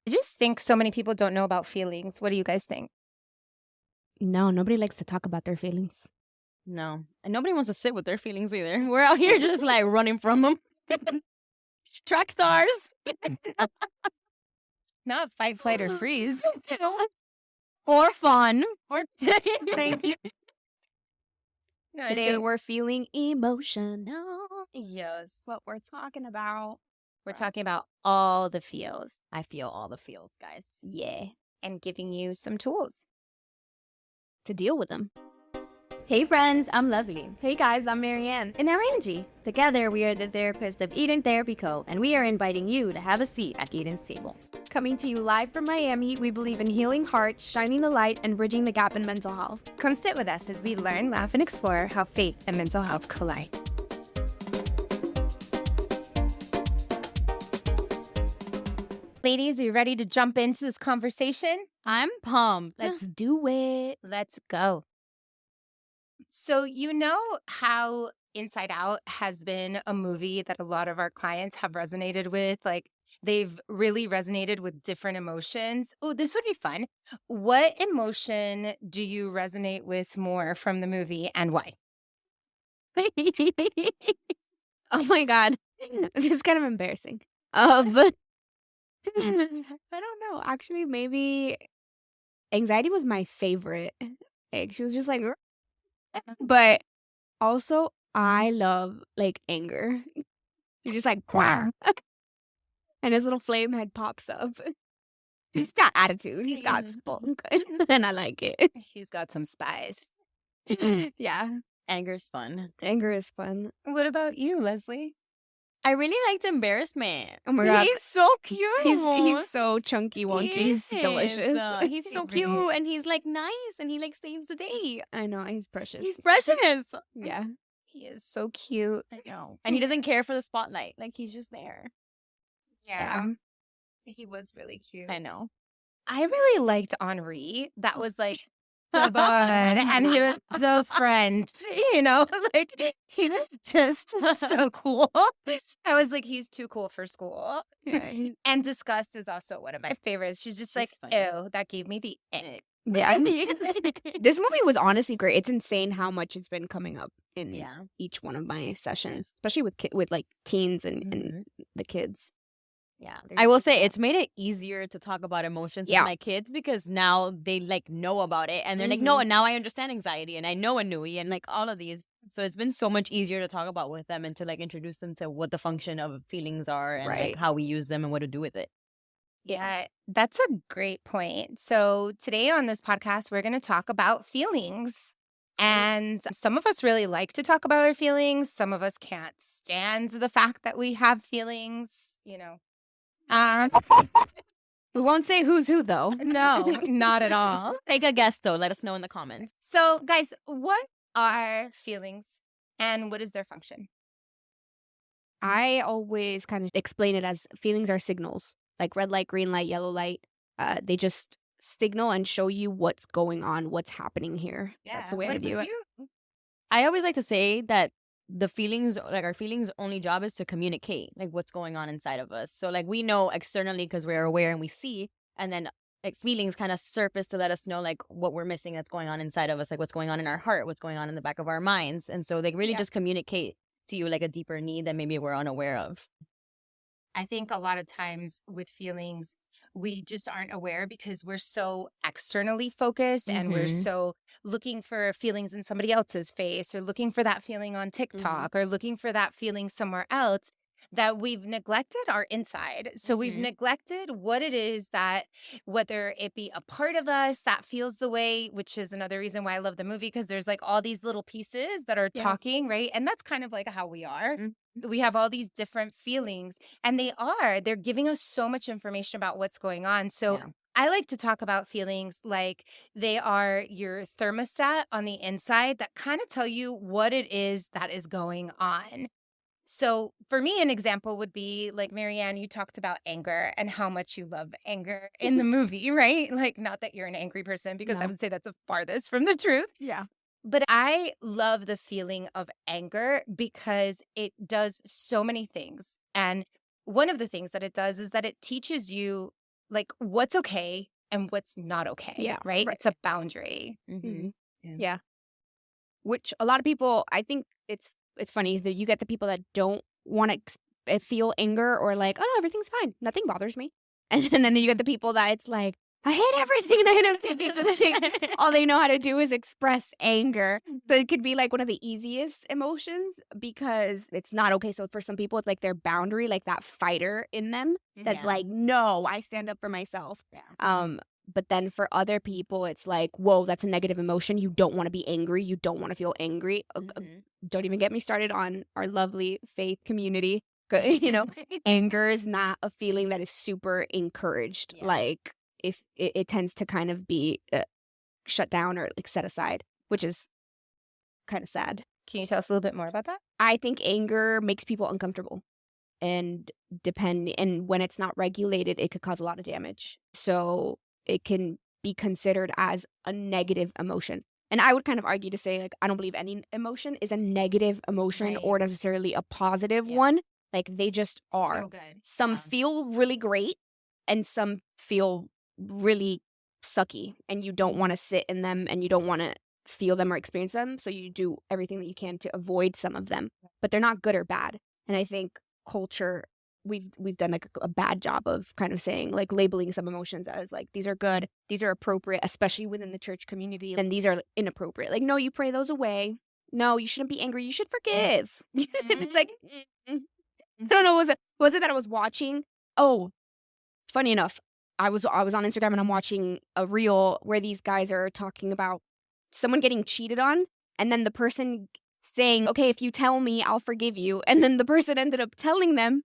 I just think so many people don't know about feelings. What do you guys think? No, nobody likes to talk about their feelings. No. And nobody wants to sit with their feelings either. We're out here just like running from them. Track stars. Not fight, flight, or freeze. Or fun. Or thank you. No, I Today think- we're feeling emotional. yes. What we're talking about. We're talking about all the feels I feel all the feels, guys. Yeah. and giving you some tools. To deal with them. Hey friends, I'm Leslie. Hey guys, I'm Marianne. And I'm Angie. Together, we are the therapists of Eden Therapy Co., and we are inviting you to have a seat at Eden's table. Coming to you live from Miami, we believe in healing hearts, shining the light, and bridging the gap in mental health. Come sit with us as we learn, laugh, and explore how faith and mental health collide. Ladies, are you ready to jump into this conversation? I'm pumped. Let's do it. Let's go. So, you know how Inside Out has been a movie that a lot of our clients have resonated with? Like, they've really resonated with different emotions. Oh, this would be fun. What emotion do you resonate with more from the movie and why? Oh my God. This is kind of embarrassing. But I don't know. Actually, maybe anxiety was my favorite. Like, she was just like, "Rrr." But also I love like anger. You're just like, "Quah." And his little flame head pops up. He's got attitude. He's got spunk. And I like it. He's got some spice. Yeah. Anger's fun. Anger is fun. What about you, Leslie? I really liked embarrassment. Oh my God. He's so cute. He's so chunky wonky. He He's delicious. is. He's so He really cute and he's like nice and he like saves the day. I know. He's precious. He's precious. Yeah. He is so cute. I know. And he doesn't care for the spotlight. Like he's just there. Yeah. He was really cute. I know. I really liked Henri. That was like the bud, and he was the friend, like he was just so cool. I was like, he's too cool for school. Yeah. And Disgust is also one of my favorites. She's just like, funny. ew, that gave me the ick. Yeah. This movie was honestly great. It's insane how much it's been coming up in Yeah. each one of my sessions, especially with like teens and Mhm. the kids. Yeah. I will say it's made it easier to talk about emotions Yeah. with my kids because now they like know about it and they're like, no, now I understand anxiety and I know Anui and like all of these. So it's been so much easier to talk about with them and to like introduce them to what the function of feelings are and Right. like how we use them and what to do with it. Yeah, that's a great point. So today on this podcast, we're going to talk about feelings. And some of us really like to talk about our feelings. Some of us can't stand the fact that we have feelings, We won't say who's who though. No, not at all. Take a guess though. Let us know in the comments. So, guys, what are feelings and what is their function? I always kind of explain it as feelings are signals, like red light, green light, yellow light. They just signal and show you what's going on, what's happening here. That's the way I view it. I always like to say that the feelings, like our feelings only job is to communicate like what's going on inside of us. So like we know externally because we're aware and we see, and then like feelings kind of surface to let us know like what we're missing that's going on inside of us, like what's going on in our heart, what's going on in the back of our minds. And so they really just communicate to you like a deeper need that maybe we're unaware of. I think a lot of times with feelings, we just aren't aware because we're so externally focused and we're so looking for feelings in somebody else's face or looking for that feeling on TikTok or looking for that feeling somewhere else that we've neglected our inside. So we've neglected what it is that, whether it be a part of us that feels the way, which is another reason why I love the movie, because there's like all these little pieces that are talking, right? And that's kind of like how we are. We have all these different feelings and they're giving us so much information about what's going on. So I like to talk about feelings like they are your thermostat on the inside that kind of tell you what it is that is going on. So for me, an example would be like, Marianne, you talked about anger and how much you love anger in the movie, right? Like, not that you're an angry person, because I would say that's the farthest from the truth. Yeah. But I love the feeling of anger because it does so many things. And one of the things that it does is that it teaches you like what's okay and what's not okay. Yeah, Right? right. It's a boundary. Mhm. Yeah. Yeah. Which a lot of people, I think it's funny that you get the people that don't want to feel anger or like, oh no, everything's fine, nothing bothers me, and then you get the people that it's like, I hate everything. I hate everything. All they know how to do is express anger. So it could be like one of the easiest emotions because it's not okay. So for some people, it's like their boundary, like that fighter in them that's Yeah. like, no, I stand up for myself. Yeah. But then for other people, it's like, whoa, that's a negative emotion. You don't want to be angry. You don't want to feel angry. Don't even get me started on our lovely faith community. Anger is not a feeling that is super encouraged. Yeah. Like, if it tends to kind of be shut down or like set aside, which is kind of sad. Can you tell us a little bit more about that? I think anger makes people uncomfortable. And when it's not regulated, it could cause a lot of damage. So it can be considered as a negative emotion. And I would kind of argue to say, like, I don't believe any emotion is a negative emotion or necessarily a positive one. Like, they just are. So good. Some feel really great and some feel really sucky, and you don't want to sit in them and you don't want to feel them or experience them. So you do everything that you can to avoid some of them, but they're not good or bad. And I think culture, we've done like a bad job of kind of saying, like, labeling some emotions as like, these are good, these are appropriate, especially within the church community, and these are inappropriate. Like, no, you pray those away. No, you shouldn't be angry. You should forgive. It's like, I don't know. Was it that I was watching? Oh, funny enough, I was on Instagram and I'm watching a reel where these guys are talking about someone getting cheated on, and then the person saying, okay, if you tell me, I'll forgive you. And then the person ended up telling them,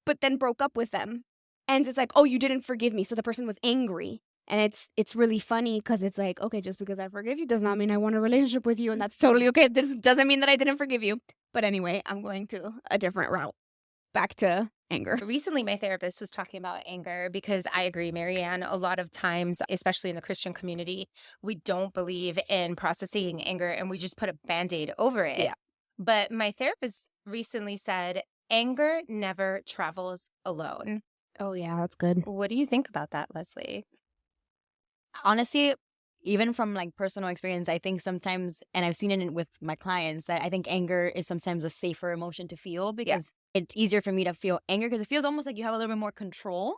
but then broke up with them. And it's like, oh, you didn't forgive me. So the person was angry. And it's really funny because it's like, okay, just because I forgive you does not mean I want a relationship with you. And that's totally okay. This doesn't mean that I didn't forgive you. But anyway, I'm going to a different route. Back to anger. Recently, my therapist was talking about anger because I agree, Marianne, a lot of times, especially in the Christian community, we don't believe in processing anger and we just put a Band-Aid over it. Yeah. But my therapist recently said, anger never travels alone. Oh, yeah, that's good. What do you think about that, Leslie? Honestly, even from like personal experience, I think sometimes, and I've seen it with my clients, that I think anger is sometimes a safer emotion to feel because it's easier for me to feel anger because it feels almost like you have a little bit more control,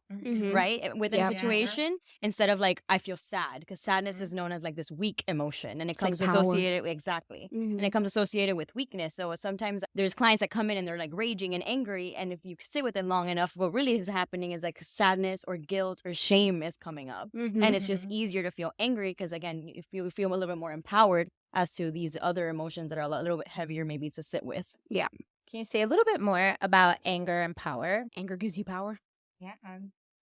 right, within a situation instead of like, I feel sad, because sadness is known as like this weak emotion, and it comes like associated and it comes associated with weakness. So sometimes there's clients that come in and they're like raging and angry, and if you sit with it long enough, what really is happening is like sadness or guilt or shame is coming up, and it's just easier to feel angry because again, if you feel a little bit more empowered as to these other emotions that are a little bit heavier maybe to sit with. Yeah. Can you say a little bit more about anger and power? Anger gives you power. Yeah.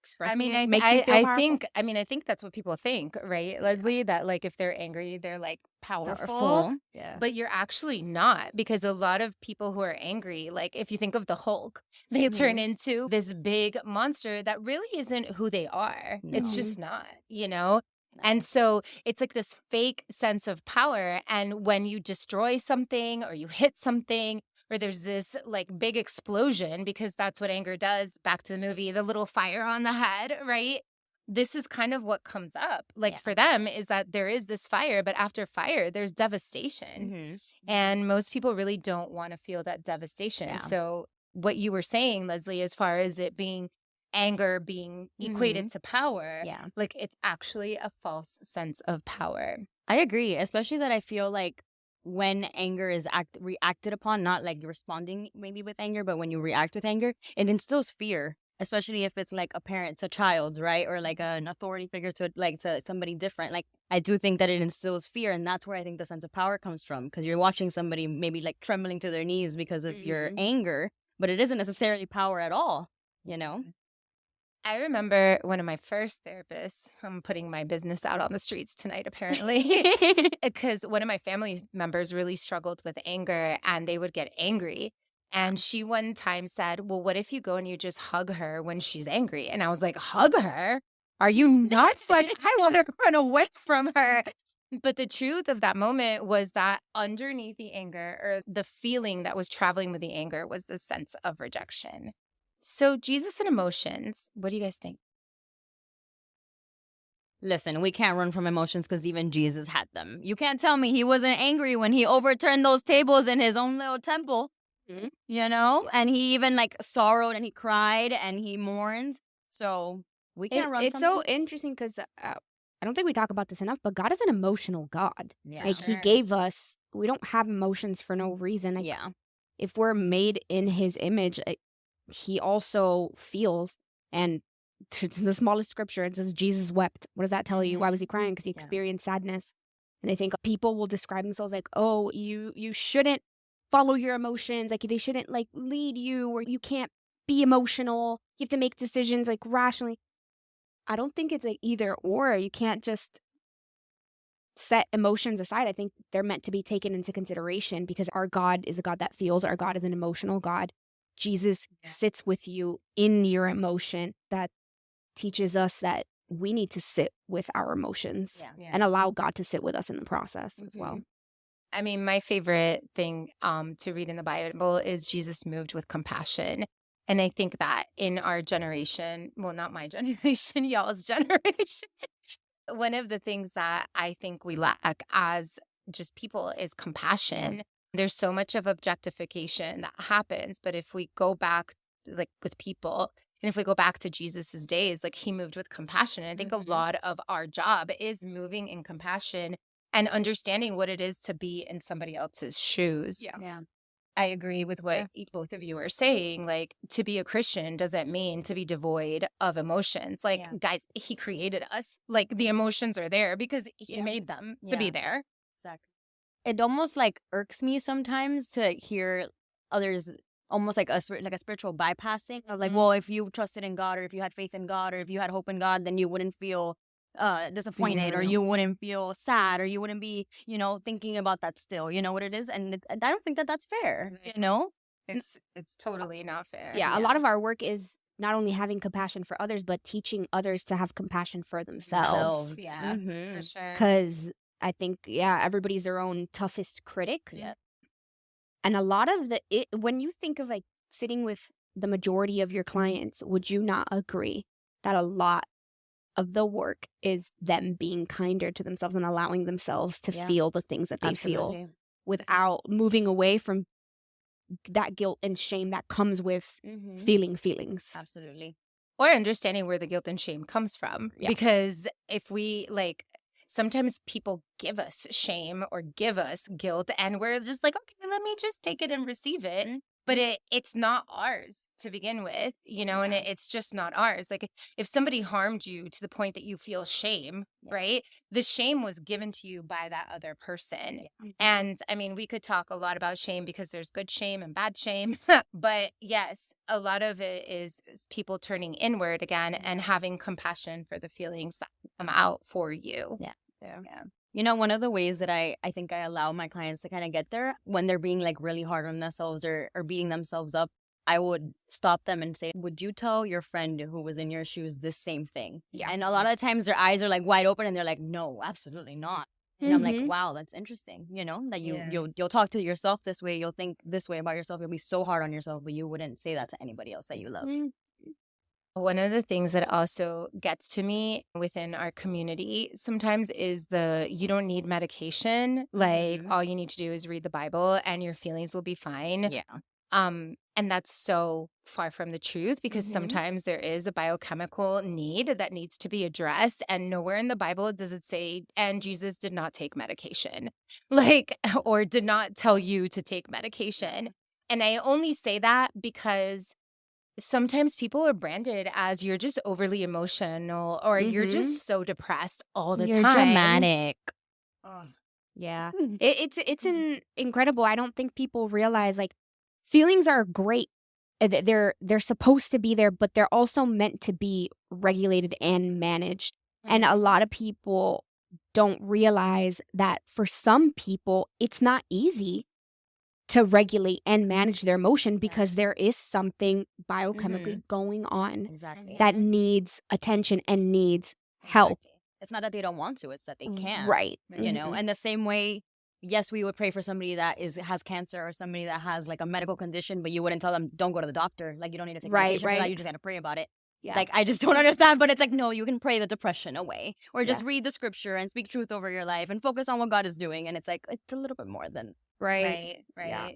Expressing I mean, it makes you feel I powerful. think that's what people think, right, Leslie? That like if they're angry, they're like powerful. Powerful. Yeah. But you're actually not, because a lot of people who are angry, like if you think of the Hulk, they turn into this big monster that really isn't who they are. It's No. just not, you know? And so it's like this fake sense of power. And when you destroy something or you hit something, or there's this like big explosion, because that's what anger does, back to the movie, the little fire on the head, right? This is kind of what comes up. Like for them is that there is this fire, but after fire, there's devastation. And most people really don't want to feel that devastation. Yeah. So what you were saying, Leslie, as far as it being anger being equated to power, like it's actually a false sense of power. I agree, especially that I feel like when anger is reacted upon, not like responding maybe with anger, but when you react with anger, it instills fear, especially if it's like a parent to a child, right? Or like an authority figure to somebody different. Like I do think that it instills fear, and that's where I think the sense of power comes from, because you're watching somebody maybe like trembling to their knees because of your anger, but it isn't necessarily power at all, you know? I remember one of my first therapists, I'm putting my business out on the streets tonight, apparently, because one of my family members really struggled with anger and they would get angry. And she one time said, well, what if you go and you just hug her when she's angry? And I was like, hug her? Are you nuts? Like, I want to run away from her. But the truth of that moment was that underneath the anger, or the feeling that was traveling with the anger, was the sense of rejection. So Jesus and emotions, what do you guys think? Listen, we can't run from emotions because even Jesus had them. You can't tell me he wasn't angry when he overturned those tables in his own little temple, you know? And he even like sorrowed and he cried and he mourned. So we can't run It's from so him. interesting because I don't think we talk about this enough, but God is an emotional God. Yeah. Like he gave us, we don't have emotions for no reason. Like, Yeah. if we're made in his image, he also feels. And to the smallest scripture, it says Jesus wept. What does that tell you? Why was he crying? Because he experienced sadness. And I think people will describe themselves like, oh, you shouldn't follow your emotions. Like they shouldn't like lead you, or you can't be emotional. You have to make decisions like rationally. I don't think it's like either or. You can't just set emotions aside. I think they're meant to be taken into consideration because our God is a God that feels. Our God is an emotional God. Jesus sits with you in your emotion. That teaches us that we need to sit with our emotions and allow God to sit with us in the process as well. I mean, my favorite thing to read in the Bible is Jesus moved with compassion. And I think that in our generation, well, not my generation, y'all's generation, one of the things that I think we lack as just people is compassion. There's so much of objectification that happens. But if we go back, like with people, and if we go back to Jesus's days, like he moved with compassion. And I think a lot of our job is moving in compassion and understanding what it is to be in somebody else's shoes. Yeah. I agree with what both of you are saying. Like, to be a Christian doesn't mean to be devoid of emotions. Like, guys, he created us. Like, the emotions are there because he made them to be there. Exactly. It almost like irks me sometimes to hear others almost like a spiritual bypassing of like, well, if you trusted in God or if you had faith in God or if you had hope in God, then you wouldn't feel disappointed or you wouldn't feel sad or you wouldn't be, thinking about that still. You know what it is? And I don't think that that's fair, you know? It's totally not fair. Yeah, a lot of our work is not only having compassion for others, but teaching others to have compassion for themselves. Yeah, for sure. Because I think, everybody's their own toughest critic. Yeah. And a lot of when you think of like sitting with the majority of your clients, would you not agree that a lot of the work is them being kinder to themselves and allowing themselves to feel the things that they feel without moving away from that guilt and shame that comes with feeling feelings? Absolutely. Or understanding where the guilt and shame comes from. Because if we sometimes people give us shame or give us guilt and we're just like, okay, let me just take it and receive it. But it's not ours to begin with, and it's just not ours. Like if somebody harmed you to the point that you feel shame, right? The shame was given to you by that other person. And I mean, we could talk a lot about shame because there's good shame and bad shame. But yes, a lot of it is people turning inward again and having compassion for the feelings that come out for you. Yeah. One of the ways that I think I allow my clients to kind of get there when they're being like really hard on themselves or beating themselves up, I would stop them and say, would you tell your friend who was in your shoes the same thing? Yeah. And a lot of the times their eyes are like wide open and they're like, no, absolutely not. And I'm like, wow, that's interesting. That you'll talk to yourself this way. You'll think this way about yourself. You'll be so hard on yourself, but you wouldn't say that to anybody else that you love. One of the things that also gets to me within our community sometimes is you don't need medication. Like all you need to do is read the Bible and your feelings will be fine. Yeah. And that's so far from the truth because sometimes there is a biochemical need that needs to be addressed. And nowhere in the Bible does it say, and Jesus did not take medication, or did not tell you to take medication. And I only say that because sometimes people are branded as you're just overly emotional or you're just so depressed all the You're time. dramatic. Yeah. It's incredible. I don't think people realize like feelings are great. They're supposed to be there, but they're also meant to be regulated and managed. And a lot of people don't realize that for some people, it's not easy to regulate and manage their emotion because there is something biochemically going on that needs attention and needs help. It's not that they don't want to, it's that they can't. Right. And the same way, yes, we would pray for somebody that has cancer or somebody that has like a medical condition, but you wouldn't tell them, don't go to the doctor. Like you don't need to take medication for that. You just got to pray about it. Yeah. Like, I just don't understand. But it's like, no, you can pray the depression away, or just Yeah. read the scripture and speak truth over your life and focus on what God is doing. And it's like, it's a little bit more than Right. Right. Yeah.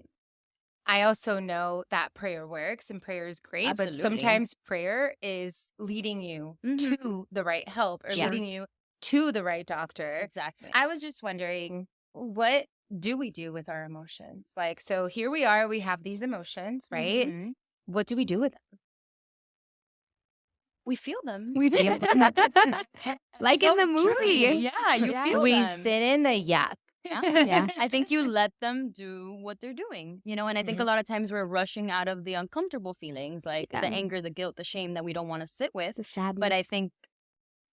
I also know that prayer works and prayer is great, but Absolutely. sometimes prayer is leading you to the right help or Yeah. leading you to the right doctor. exactly. I was just wondering, what do we do with our emotions? Like, so here we are, we have these emotions, right? Mhm. What do we do with them? We feel them. We feel like in the movie. Yeah, you Yeah. feel We them. sit in the yuck. Yeah. I think you let them do what they're doing, you know, and I think a lot of times we're rushing out of the uncomfortable feelings, like Yeah. the anger, the guilt, the shame that we don't want to sit with. The sadness. But I think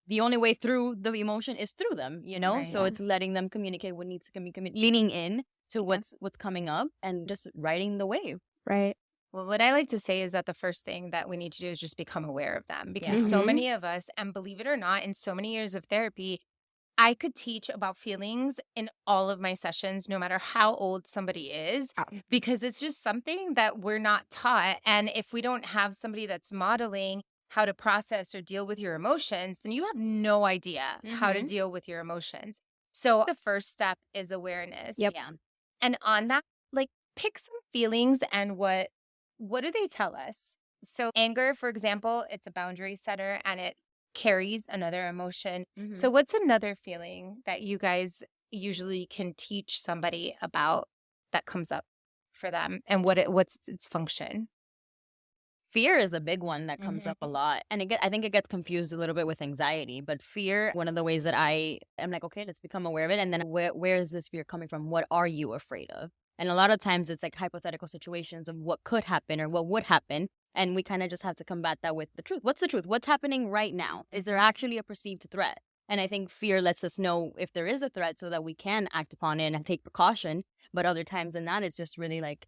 the only way through the emotion is through them, you know? Right. So Yeah. it's letting them communicate what needs to be leaning in to what's coming up and just riding the wave. Right. Well, what I like to say is that the first thing that we need to do is just become aware of them, because Yeah. so Mhm. many of us, and believe it or not, in so many years of therapy, I could teach about feelings in all of my sessions, no matter how old somebody is, Oh. because it's just something that we're not taught. And if we don't have somebody that's modeling how to process or deal with your emotions, then you have no idea how to Mhm. deal with your emotions. So the first step is awareness. Yep. Yeah. And on that, like, pick some feelings and what do they tell us? So anger, for example, it's a boundary setter and it carries another emotion. Mhm. So what's another feeling that you guys usually can teach somebody about that comes up for them, and what's its function? Fear is a big one that comes up a lot. And I think it gets confused a little bit with anxiety. But fear, one of the ways that I am like, okay, let's become aware of it. And then where is this fear coming from? What are you afraid of? And a lot of times it's like hypothetical situations of what could happen or what would happen. And we kind of just have to combat that with the truth. What's the truth? What's happening right now? Is there actually a perceived threat? And I think fear lets us know if there is a threat so that we can act upon it and take precaution. But other times than that, it's just really like,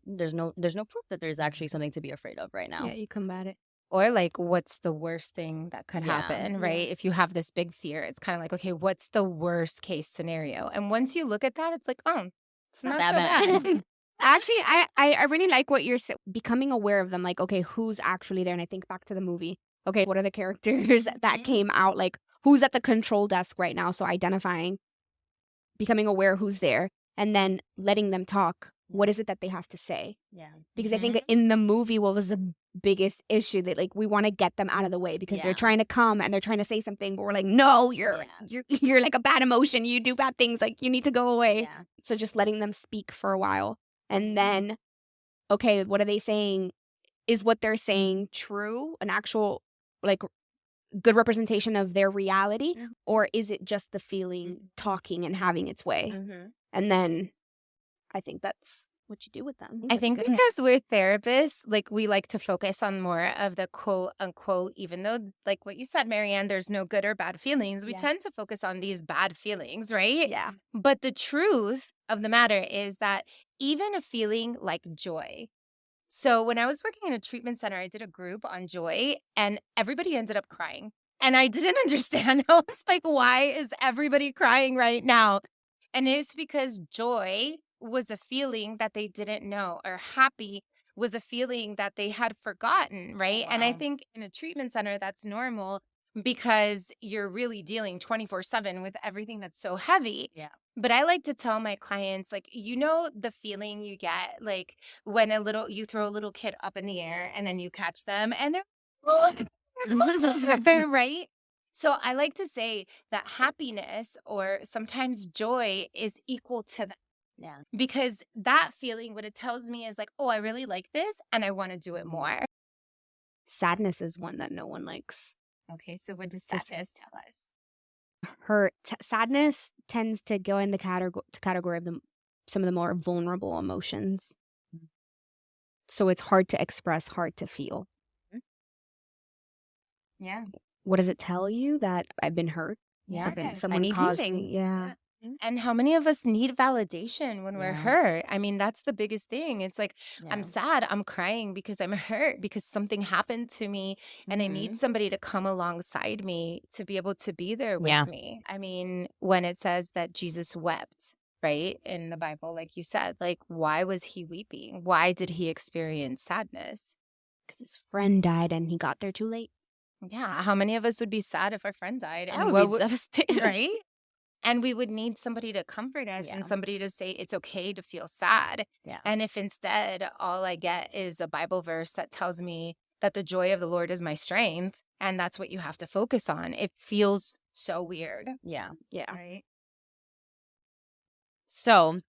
there's no proof that there's actually something to be afraid of right now. Yeah, you combat it. Or like, what's the worst thing that could Yeah. happen, right? If you have this big fear, it's kind of like, okay, what's the worst case scenario? And once you look at that, it's like, oh, it's not that so bad. bad. Actually, I really like what you're becoming aware of them. Like, okay, who's actually there? And I think back to the movie. Okay, what are the characters that came out? Like, who's at the control desk right now? So identifying, becoming aware who's there, and then letting them talk. What is it that they have to say? Yeah. Because I think in the movie, what was the biggest issue that like we want to get them out of the way because they're Yeah. trying to come and they're trying to say something, but we're like, no, you're like a bad emotion. You do bad things. Like you need to go away. Yeah. So just letting them speak for a while, and then, okay, what are they saying? Is what they're saying true? An actual like good representation of their reality, or is it just the feeling talking and having its way? And then I think that's what you do with them. I think because we're therapists, like we like to focus on more of the quote unquote, even though, like what you said, Marianne, there's no good or bad feelings. We tend to focus on these bad feelings, right? Yeah. But the truth of the matter is that even a feeling like joy. So when I was working in a treatment center, I did a group on joy and everybody ended up crying. And I didn't understand. I was like, why is everybody crying right now? And it's because joy was a feeling that they didn't know, or happy was a feeling that they had forgotten, right? And I Wow. think in a treatment center, that's normal because you're really dealing 24/7 with everything that's so heavy. Yeah. But I like to tell my clients, like, you know, the feeling you get, like when you throw a little kid up in the air and then you catch them and they're right? So I like to say that happiness or sometimes joy is equal to that. Yeah. Because that feeling, what it tells me is like, oh, I really like this and I want to do it more. Sadness is one that no one likes. Okay, so what does sadness tell us? Sadness tends to go in the category of some of the more vulnerable emotions. So it's hard to express, hard to feel. Yeah. What does it tell you? That I've been hurt? Yeah. Someone need caused healing. me. Yeah. And how many of us need validation when we're Yeah. hurt? I mean, that's the biggest thing. It's like, I'm Yeah. sad, I'm crying because I'm hurt, because something happened to me and I need somebody to come alongside me to be able to be there with me. I mean, when it says that Jesus wept, right, in the Bible, like you said, like, why was he weeping? Why did he experience sadness? Because his friend died and he got there too late. Yeah. How many of us would be sad if our friend died? I And would be devastated. right? And we would need somebody to comfort us Yeah. and somebody to say it's okay to feel sad. Yeah. And if instead all I get is a Bible verse that tells me that the joy of the Lord is my strength, and that's what you have to focus on, it feels so weird. Yeah. Yeah. Right? So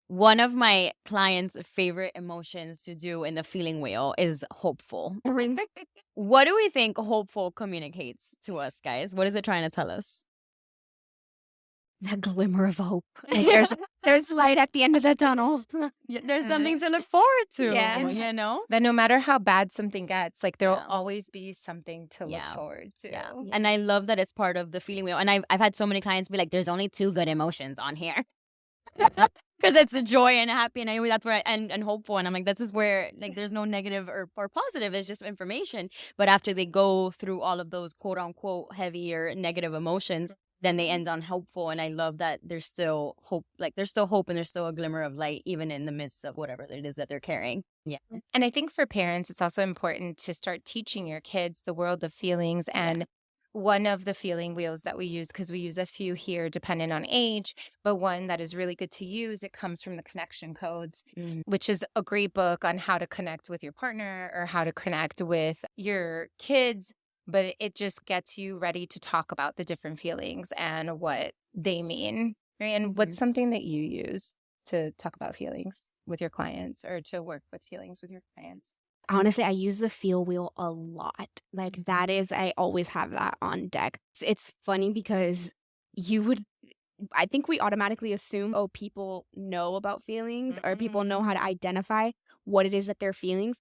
one of my clients' favorite emotions to do in the feeling wheel is hopeful. What do we think hopeful communicates to us, guys? What is it trying to tell us? That glimmer of hope. Like there's light at the end of the tunnel. There's something to look forward to, Yeah. you know? That no matter how bad something gets, like there will Yeah. always be something to look Yeah. forward to. Yeah. And I love that it's part of the feeling wheel. And I've had so many clients be like, there's only 2 good emotions on here. Because it's a joy and happy, and I that's where and hopeful, and I'm like, this is where like there's no negative or positive, it's just information. But after they go through all of those quote unquote heavy or negative emotions, then they end on hopeful, and I love that there's still hope, like there's still hope and there's still a glimmer of light even in the midst of whatever it is that they're carrying. Yeah. And I think for parents, it's also important to start teaching your kids the world of feelings. And one of the feeling wheels that we use, because we use a few here depending on age, but one that is really good to use, it comes from the Connection Codes, which is a great book on how to connect with your partner or how to connect with your kids. But it just gets you ready to talk about the different feelings and what they mean. Right? And what's something that you use to talk about feelings with your clients or to work with feelings with your clients? Honestly, I use the feel wheel a lot. Like that is, I always have that on deck. It's funny because I think we automatically assume, oh, people know about feelings or people know how to identify what it is that they're feeling,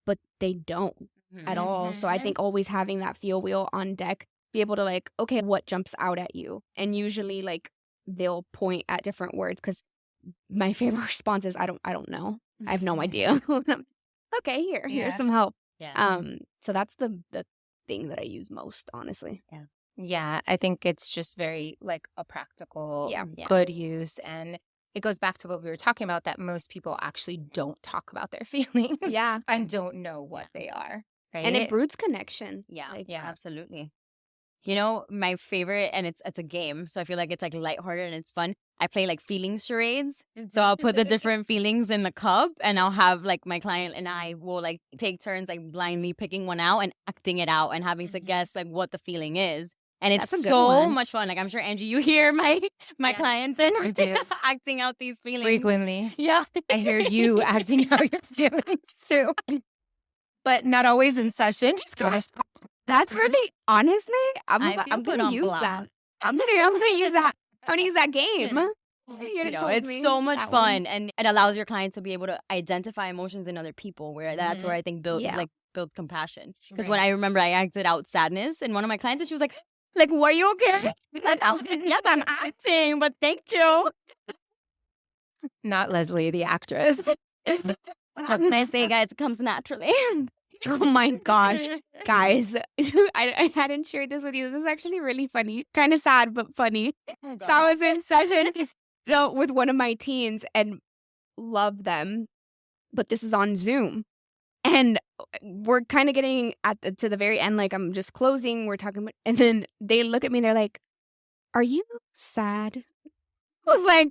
but they don't at all. So I think always having that feel wheel on deck, be able to like, okay, what jumps out at you? And usually like they'll point at different words, because my favorite response is, I don't know. I have no idea. Okay, here's some help. Yeah. So that's the thing that I use most, honestly. Yeah, I think it's just very like a practical, good use. And it goes back to what we were talking about, that most people actually don't talk about their feelings and don't know what they are. Right. And it broods connection. Yeah. Like, Absolutely. You know, my favorite, and it's a game, so I feel like it's like lighthearted and it's fun. I play like feeling charades. So I'll put the different feelings in the cup, and I'll have like my client and I will like take turns like blindly picking one out and acting it out and having to guess like what the feeling is. And it's That's a good so one. much fun. Like I'm sure, Angie, you hear my clients and I do. acting out these feelings. Frequently. Yeah. I hear you acting out your feelings too. But not always in session. Just gosh. That's really, honestly, I I'm feel put gonna on use blast. that. I'm gonna use that. I'm gonna use that game. You know, it's so much fun, and it allows your clients to be able to identify emotions in other people. Where that's where I think build compassion. Because when I remember I acted out sadness in one of my clients, and she was like, were you okay? Yes, I'm acting, but thank you. Not Leslie, the actress. How can I say, guys? It comes naturally. Oh my gosh, guys. I hadn't shared this with you. This is actually really funny. Kind of sad, but funny. So I was in session with one of my teens and love them, but this is on Zoom. And we're kind of getting to the very end, like I'm just closing, we're talking about, and then they look at me and they're like, "Are you sad?" I was like,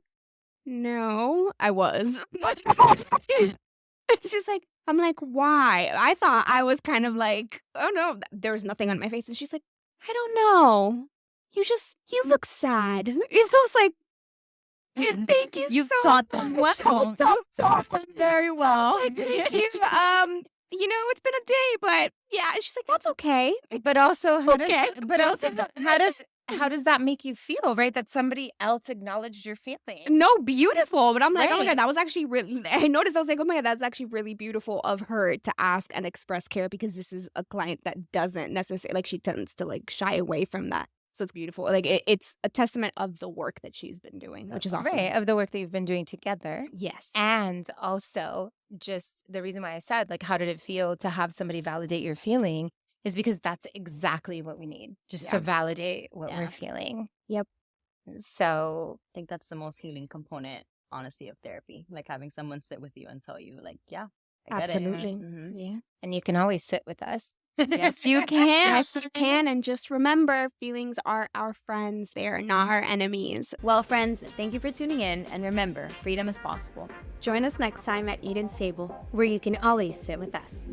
"No, I was." She's like, I'm like, "Why?" I thought I was kind of like, oh no, there was nothing on my face. And she's like, "I don't know. You look sad." It was like, thank you. You've so taught them well. taught them very well. Thank you. You know, it's been a day, but yeah. She's like, "That's okay." But also, Okay. how does that make you feel, right? That somebody else acknowledged your feeling. No, beautiful. But I'm like, oh my Right. God, that was actually really, I noticed, I was like, oh my God, that's actually really beautiful of her to ask and express care, because this is a client that doesn't necessarily, like, she tends to like shy away from that. So it's beautiful. Like it's a testament of the work that she's been doing, which is awesome. Right, of the work that you've been doing together. Yes. And also, just the reason why I said, like, how did it feel to have somebody validate your feeling is because that's exactly what we need, just to validate what we're feeling. Yep. So I think that's the most healing component, honestly, of therapy. Like having someone sit with you and tell you, like, yeah, I get Absolutely. it. Yeah. and you can always sit with us. Yes, you can. Yes, you can. And just remember, feelings are our friends. They are not our enemies. Well, friends, thank you for tuning in. And remember, freedom is possible. Join us next time at Eden's Table, where you can always sit with us.